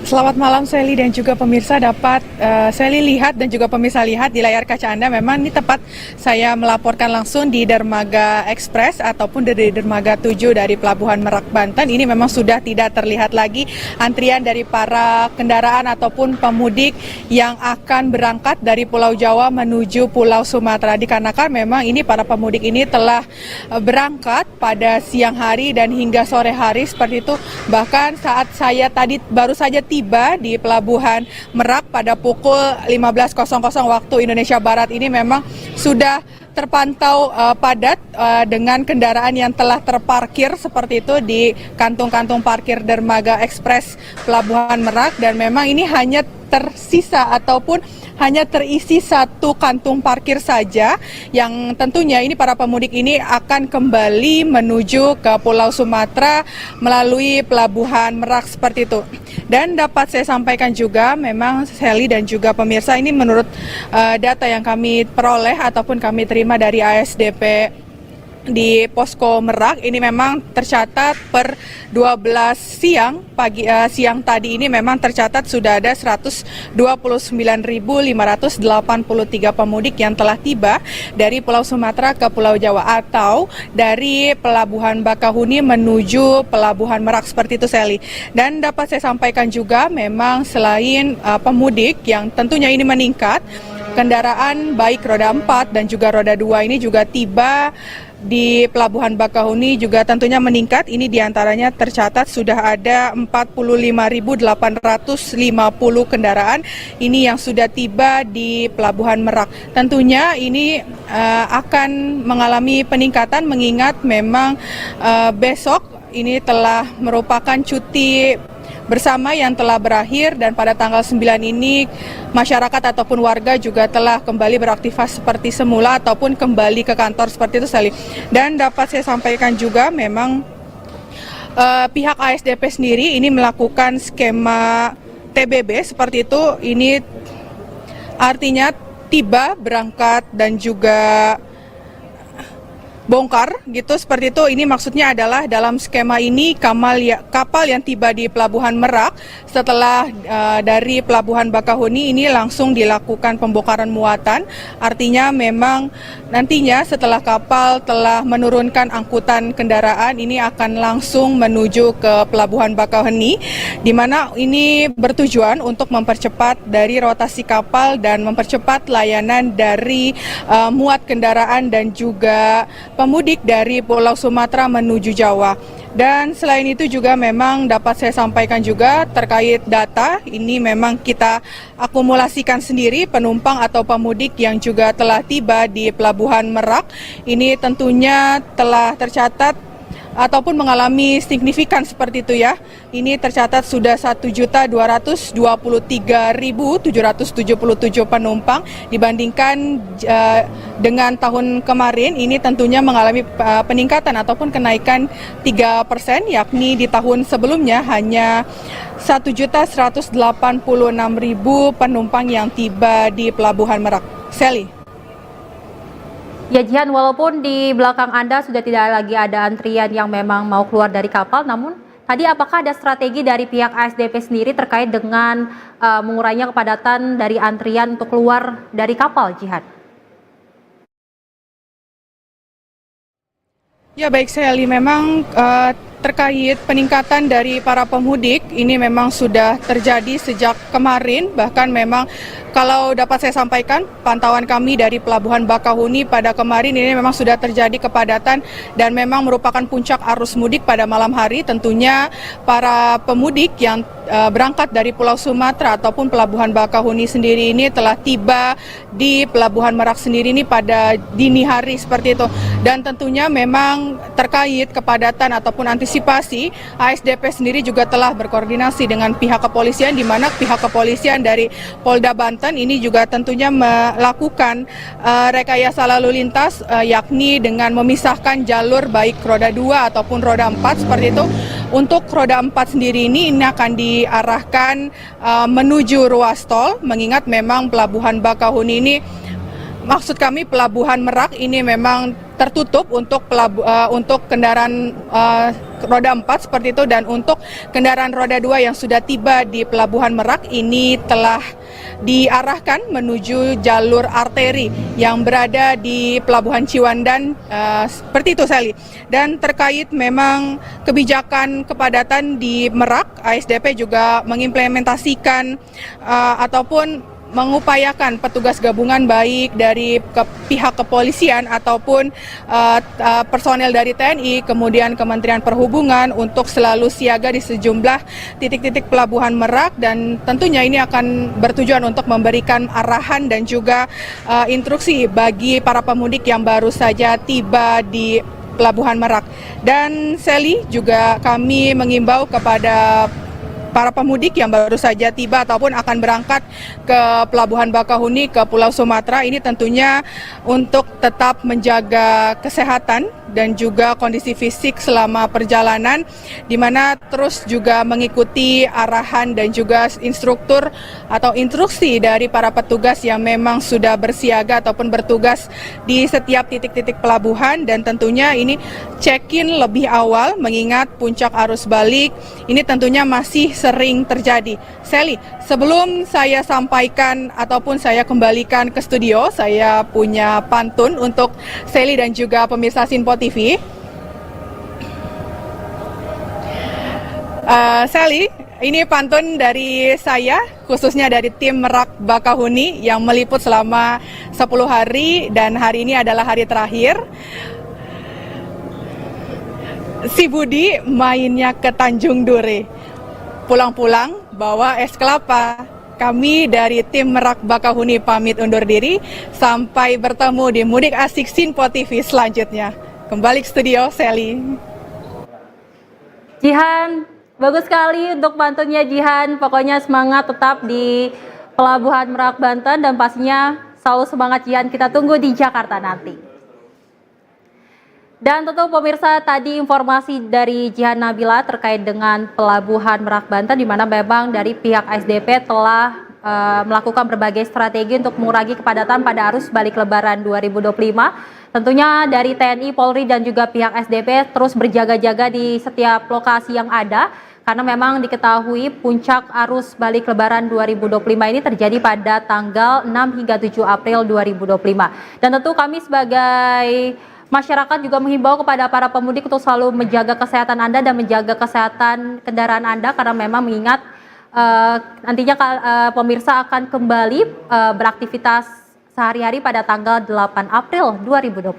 Selamat malam Sally dan juga pemirsa. Dapat Sally lihat dan juga pemirsa lihat di layar kaca Anda, memang ini tepat saya melaporkan langsung di Dermaga Express ataupun dari Dermaga 7 dari Pelabuhan Merak, Banten. Ini memang sudah tidak terlihat lagi antrian dari para kendaraan ataupun pemudik yang akan berangkat dari Pulau Jawa menuju Pulau Sumatera. Dikarenakan memang ini para pemudik ini telah berangkat pada siang hari dan hingga sore hari seperti itu. Bahkan saat saya tadi baru saja tiba di Pelabuhan Merak pada pukul 15.00 waktu Indonesia Barat, ini memang sudah terpantau padat dengan kendaraan yang telah terparkir seperti itu di kantung-kantung parkir Dermaga Express Pelabuhan Merak, dan memang ini hanya tersisa ataupun hanya terisi satu kantung parkir saja, yang tentunya ini para pemudik ini akan kembali menuju ke Pulau Sumatera melalui Pelabuhan Merak seperti itu. Dan dapat saya sampaikan juga, memang Sally dan juga pemirsa, ini menurut data yang kami peroleh ataupun kami terima dari ASDP di Posko Merak, ini memang tercatat per 12 siang tadi ini memang tercatat sudah ada 129.583 pemudik yang telah tiba dari Pulau Sumatera ke Pulau Jawa atau dari Pelabuhan Bakahuni menuju Pelabuhan Merak seperti itu, Sally. Dan dapat saya sampaikan juga, memang selain pemudik yang tentunya ini meningkat, kendaraan baik roda 4 dan juga roda 2 ini juga tiba di Pelabuhan Bakahuni juga tentunya meningkat. Ini diantaranya tercatat sudah ada 45.850 kendaraan ini yang sudah tiba di Pelabuhan Merak. Tentunya ini akan mengalami peningkatan mengingat memang besok ini telah merupakan cuti bersama yang telah berakhir, dan pada tanggal 9 ini masyarakat ataupun warga juga telah kembali beraktivitas seperti semula ataupun kembali ke kantor seperti itu, Sally. Dan dapat saya sampaikan juga, memang pihak ASDP sendiri ini melakukan skema TBB seperti itu. Ini artinya tiba, berangkat dan juga bongkar gitu seperti itu. Ini maksudnya adalah dalam skema ini kapal yang tiba di Pelabuhan Merak setelah dari Pelabuhan Bakahuni ini langsung dilakukan pembongkaran muatan. Artinya memang nantinya setelah kapal telah menurunkan angkutan kendaraan, ini akan langsung menuju ke Pelabuhan Bakahuni, di mana ini bertujuan untuk mempercepat dari rotasi kapal dan mempercepat layanan dari muat kendaraan dan juga pemudik dari Pulau Sumatera menuju Jawa. Dan selain itu juga memang dapat saya sampaikan juga terkait data, ini memang kita akumulasikan sendiri penumpang atau pemudik yang juga telah tiba di Pelabuhan Merak. Ini tentunya telah tercatat ataupun mengalami signifikan seperti itu ya. Ini tercatat sudah 1.223.777 penumpang dibandingkan dengan tahun kemarin. Ini tentunya mengalami peningkatan ataupun kenaikan 3%, yakni di tahun sebelumnya hanya 1.186.000 penumpang yang tiba di Pelabuhan Merak. Sally. Ya Jihan, walaupun di belakang Anda sudah tidak lagi ada antrian yang memang mau keluar dari kapal, namun tadi apakah ada strategi dari pihak ASDP sendiri terkait dengan mengurainya kepadatan dari antrian untuk keluar dari kapal, Jihan? Ya baik Sally, memang terkait peningkatan dari para pemudik ini memang sudah terjadi sejak kemarin. Bahkan memang kalau dapat saya sampaikan, pantauan kami dari Pelabuhan Bakahuni pada kemarin ini memang sudah terjadi kepadatan dan memang merupakan puncak arus mudik pada malam hari. Tentunya para pemudik yang berangkat dari Pulau Sumatera ataupun Pelabuhan Bakahuni sendiri ini telah tiba di Pelabuhan Merak sendiri ini pada dini hari seperti itu. Dan tentunya memang terkait kepadatan ataupun antisipasi, ASDP sendiri juga telah berkoordinasi dengan pihak kepolisian, di mana pihak kepolisian dari Polda Banten ini juga tentunya melakukan rekayasa lalu lintas, yakni dengan memisahkan jalur baik roda 2 ataupun roda 4 seperti itu. Untuk roda 4 sendiri ini akan diarahkan menuju ruas tol, mengingat memang Pelabuhan Bakahuni ini, maksud kami Pelabuhan Merak ini memang tertutup untuk kendaraan roda 4 seperti itu, dan untuk kendaraan roda 2 yang sudah tiba di Pelabuhan Merak ini telah diarahkan menuju jalur arteri yang berada di Pelabuhan Ciwandan, seperti itu Sally. Dan terkait memang kebijakan kepadatan di Merak, ASDP juga mengimplementasikan ataupun mengupayakan petugas gabungan baik dari pihak kepolisian ataupun personel dari TNI, kemudian Kementerian Perhubungan untuk selalu siaga di sejumlah titik-titik Pelabuhan Merak, dan tentunya ini akan bertujuan untuk memberikan arahan dan juga instruksi bagi para pemudik yang baru saja tiba di Pelabuhan Merak. Dan Sally, juga kami mengimbau kepada para pemudik yang baru saja tiba ataupun akan berangkat ke Pelabuhan Bakahuni ke Pulau Sumatera ini tentunya untuk tetap menjaga kesehatan dan juga kondisi fisik selama perjalanan, di mana terus juga mengikuti arahan dan juga instruktur atau instruksi dari para petugas yang memang sudah bersiaga ataupun bertugas di setiap titik-titik pelabuhan. Dan tentunya ini check-in lebih awal mengingat puncak arus balik ini tentunya masih sering terjadi. Sally, sebelum saya sampaikan ataupun saya kembalikan ke studio, saya punya pantun untuk Sally dan juga pemirsa Sinpo TV. Sally, ini pantun dari saya, khususnya dari tim Merak Bakahuni yang meliput selama 10 hari dan hari ini adalah hari terakhir. Si Budi mainnya ke Tanjung Duri, pulang-pulang bawa es kelapa. Kami dari tim Merak Bakahuni pamit undur diri, sampai bertemu di Mudik Asik Sinpo TV selanjutnya. Kembali ke studio, Sally. Jihan, bagus sekali untuk pantunnya Jihan. Pokoknya semangat tetap di Pelabuhan Merak Banten dan pastinya selalu semangat Jihan. Kita tunggu di Jakarta nanti. Dan tentu pemirsa, tadi informasi dari Jihan Nabila terkait dengan Pelabuhan Merak Banten, di mana memang dari pihak ASDP telah melakukan berbagai strategi untuk mengurangi kepadatan pada arus balik Lebaran 2025. Tentunya dari TNI, Polri dan juga pihak ASDP terus berjaga-jaga di setiap lokasi yang ada, karena memang diketahui puncak arus balik Lebaran 2025 ini terjadi pada tanggal 6 hingga 7 April 2025. Dan tentu kami sebagai masyarakat juga menghimbau kepada para pemudik untuk selalu menjaga kesehatan Anda dan menjaga kesehatan kendaraan Anda, karena memang mengingat nantinya pemirsa akan kembali beraktivitas sehari-hari pada tanggal 8 April 2025.